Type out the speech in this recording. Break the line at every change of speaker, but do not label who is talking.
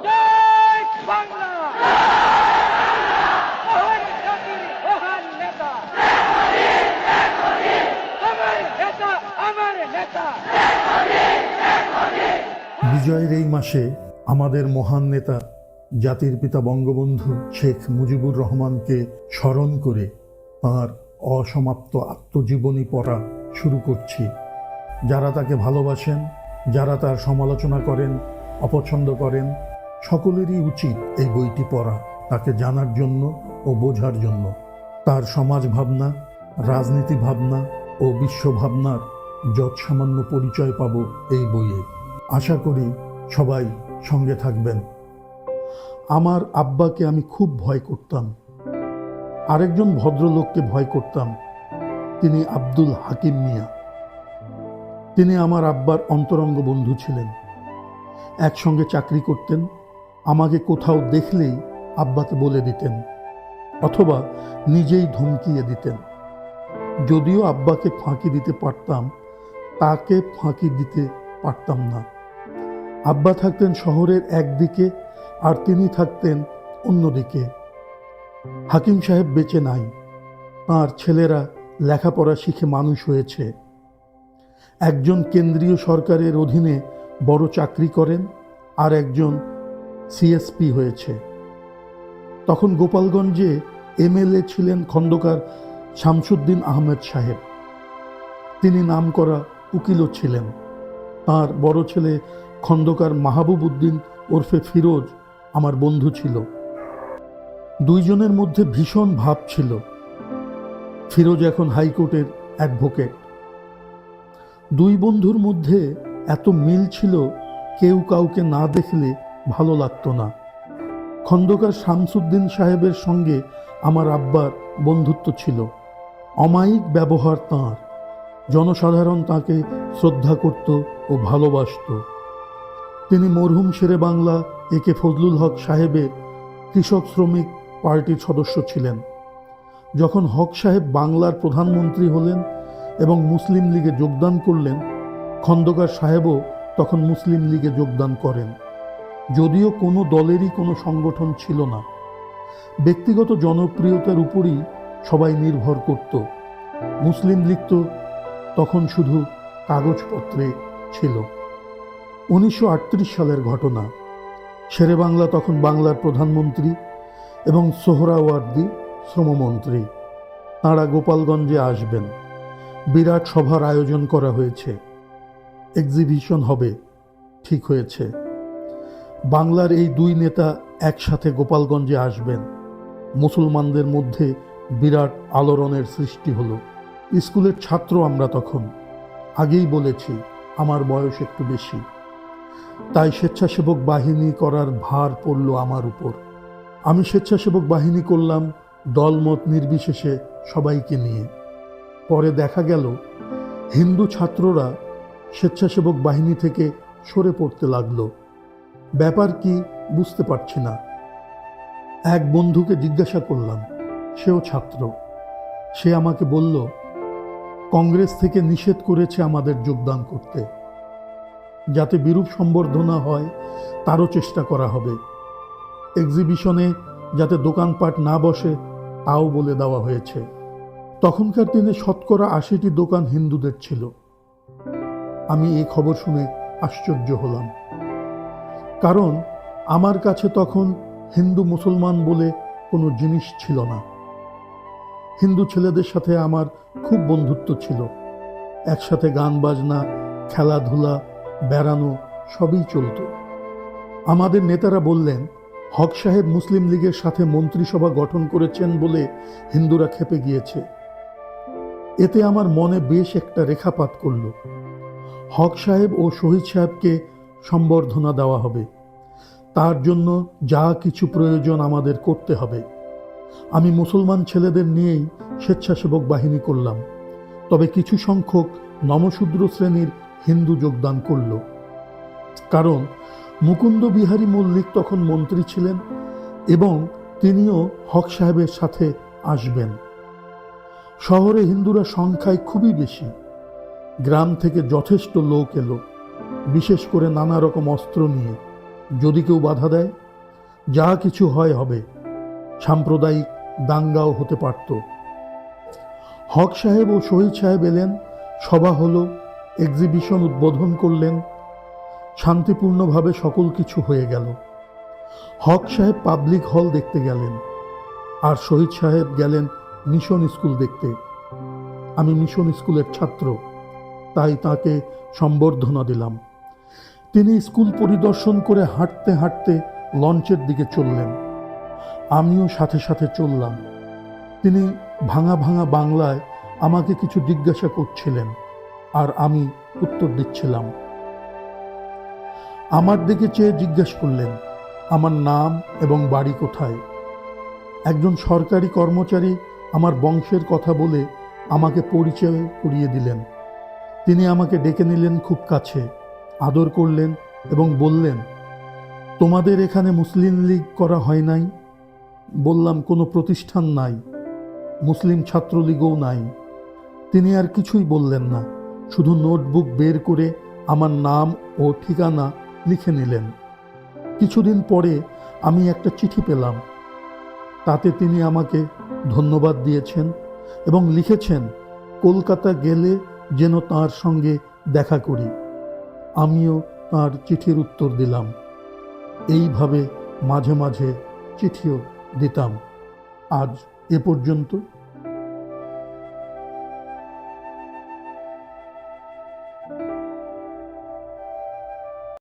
জয় বাংলা। মহান জাতির মহান নেতা, আমার নেতা, আমার নেতা।
বিজয়ের এই মাসে আমাদের মহান নেতা জাতির পিতা বঙ্গবন্ধু শেখ মুজিবুর রহমানকে স্মরণ করে তাঁর অসমাপ্ত আত্মজীবনী পড়া শুরু করছি। যারা তাকে ভালোবাসেন, যারা তার সমালোচনা করেন, অপছন্দ করেন, সকলেরই উচিত এই বইটি পড়া, তাকে জানার জন্য ও বোঝার জন্য। তার সমাজ ভাবনা, রাজনীতি ভাবনা ও বিশ্ব ভাবনার যৎসামান্য পরিচয় পাব এই বইয়ে। আশা করি সবাই সঙ্গে থাকবেন। আমার আব্বাকে আমি খুব ভয় করতাম। আরেকজন ভদ্রলোককে ভয় করতাম, তিনি আব্দুল হাকিম মিয়া। তিনি আমার আব্বার অন্তরঙ্গ বন্ধু ছিলেন। একসঙ্গে চাকরি করতেন। আমাকে কোথাও দেখলেই আব্বাকে বলে দিতেন, অথবা নিজেই ধমকিয়ে দিতেন। যদিও আব্বাকে ফাঁকি দিতে পারতাম, তাকে ফাঁকি দিতে পারতাম না। আব্বা থাকতেন শহরের একদিকে, আর তিনি থাকতেন অন্যদিকে। হাকিম সাহেব বেঁচে নাই। তাঁর ছেলেরা লেখাপড়া শিখে মানুষ হয়েছে। একজন কেন্দ্রীয় সরকারের অধীনে বড় চাকরি করেন, আর একজন সিএসপি হয়েছে। তখন গোপালগঞ্জে এমএলএ ছিলেন খন্দকার শামসুদ্দিন আহমেদ সাহেব। তিনি নামকরা উকিলও ছিলেন। তাঁর বড় ছেলে খন্দকার মাহবুব উদ্দিন ওরফে ফিরোজ আমার বন্ধু ছিল। দুইজনের মধ্যে ভীষণ ভাব ছিল। ফিরোজ এখন হাইকোর্টের অ্যাডভোকেট। দুই বন্ধুর মধ্যে এত মিল ছিল, কেউ কাউকে না দেখলে ভালো লাগতো না। খন্দকার শামসুদ্দিন সাহেবের সঙ্গে আমার আব্বার বন্ধুত্ব ছিল। অমায়িক ব্যবহার তাঁর। জনসাধারণ তাঁকে শ্রদ্ধা করত ও ভালোবাসত। তিনি মরহুম শেরে বাংলা একে ফজলুল হক সাহেবের কৃষক শ্রমিক পার্টির সদস্য ছিলেন। যখন হক সাহেব বাংলার প্রধানমন্ত্রী হলেন এবং মুসলিম লীগে যোগদান করলেন, খন্দকার সাহেবও তখন মুসলিম লীগে যোগদান করেন। যদিও কোনো দলেরই কোনো সংগঠন ছিল না। ব্যক্তিগত জনপ্রিয়তার উপরই সবাই নির্ভর করত। মুসলিম লীগ তো তখন শুধু কাগজপত্রে ছিল। 1938 সালের ঘটনা। শেরে বাংলা তখন বাংলার প্রধানমন্ত্রী এবং সোহরাওয়ার্দী শ্রমমন্ত্রী। তাঁরা গোপালগঞ্জে আসবেন। বিরাট সভার আয়োজন করা হয়েছে। এক্সিবিশন হবে, ঠিক হয়েছে। বাংলার এই দুই নেতা একসাথে গোপালগঞ্জে আসবেন। মুসলমানদের মধ্যে বিরাট আলোড়নের সৃষ্টি হলো। স্কুলের ছাত্র আমরা তখন। আগেই বলেছি, আমার বয়স একটু বেশি। তাই স্বেচ্ছাসেবক বাহিনী করার ভার পড়ল আমার উপর। আমি স্বেচ্ছাসেবক বাহিনী করলাম দলমত নির্বিশেষে সবাইকে নিয়ে। পরে দেখা গেল হিন্দু ছাত্ররা স্বেচ্ছাসেবক বাহিনী থেকে সরে পড়তে লাগলো। ব্যাপার কি বুঝতে পারছি না। এক বন্ধুকে জিজ্ঞাসা করলাম, সেও ছাত্র। সে আমাকে বলল, কংগ্রেস থেকে নিষেধ করেছে আমাদের যোগদান করতে। যাতে বিরূপ সম্বর্ধনা হয় তারও চেষ্টা করা হবে। এক্সিবিশনে যাতে দোকানপাট না বসে তাও বলে দেওয়া হয়েছে। তখনকার দিনে শতকরা 80টি দোকান হিন্দুদের ছিল। আমি এই খবর শুনে আশ্চর্য হলাম। কারণ আমার কাছে তখন হিন্দু মুসলমান বলে কোনো জিনিস ছিল না। হিন্দু ছেলেদের সাথে আমার খুব বন্ধুত্ব ছিল। একসাথে গান বাজনা, খেলাধুলা, বেড়ানো সবই চলত। আমাদের নেতারা বললেন, হক সাহেব মুসলিম লীগের সাথে মন্ত্রিসভা গঠন করেছেন বলে হিন্দুরা ক্ষেপে গিয়েছে। এতে আমার মনে বেশ একটা রেখাপাত করল। হক সাহেব ও শহীদ সাহেবকে সম্বর্ধনা দেওয়া হবে। তার জন্য যা কিছু প্রয়োজন আমাদের করতে হবে। আমি মুসলমান ছেলেদের নিয়েই স্বেচ্ছাসেবক বাহিনী করলাম। তবে কিছু সংখ্যক নমশূদ্র শ্রেণীর হিন্দু যোগদান করল। কারণ মুকুন্দ বিহারী মল্লিক তখন মন্ত্রী ছিলেন এবং তিনিও হক সাহেবের সাথে আসবেন। শহরে হিন্দুরা সংখ্যায় খুবই বেশি। গ্রাম থেকে যথেষ্ট লোক এলো, বিশেষ করে নানা রকম অস্ত্র নিয়ে। যদি কেউ বাধা দেয়, যা কিছু হয় হবে। সাম্প্রদায়িক দাঙ্গাও হতে পারত। হক সাহেব ও শহীদ সাহেব এলেন, সভা হলো, এক্সিবিশন উদ্বোধন করলেন। শান্তিপূর্ণভাবে সকল কিছু হয়ে গেল। হক সাহেব পাবলিক হল দেখতে গেলেন, আর শহীদ সাহেব গেলেন মিশন স্কুল দেখতে। আমি মিশন স্কুলের ছাত্র, তাই তাকে সম্বর্ধনা দিলাম। তিনি স্কুল পরিদর্শন করে হাঁটতে হাঁটতে লঞ্চের দিকে চললেন। আমিও সাথে সাথে চললাম। তিনি ভাঙা ভাঙা বাংলায় আমাকে কিছু জিজ্ঞাসা করছিলেন, আর আমি উত্তর দিচ্ছিলাম। আমার দিকে চেয়ে জিজ্ঞেস করলেন আমার নাম এবং বাড়ি কোথায়। একজন সরকারি কর্মচারী আমার বংশের কথা বলে আমাকে পরিচয় করিয়ে দিলেন। তিনি আমাকে ডেকে নিলেন খুব কাছে, আদর করলেন এবং বললেন, তোমাদের এখানে মুসলিম লীগ করা হয় নাই? বললাম, কোনো প্রতিষ্ঠান নাই, মুসলিম ছাত্রলীগও নাই। তিনি আর কিছুই বললেন না, শুধু নোটবুক বের করে আমার নাম ও ঠিকানা লিখে নিলেন। কিছুদিন পরে আমি একটা চিঠি পেলাম। তাতে তিনি আমাকে ধন্যবাদ দিয়েছেন এবং লিখেছেন কলকাতা গেলে যেন তাঁর সঙ্গে দেখা করি। আমিও তাঁর চিঠির উত্তর দিলাম। এইভাবে মাঝে মাঝে চিঠিও দিতাম। আজ এ পর্যন্ত।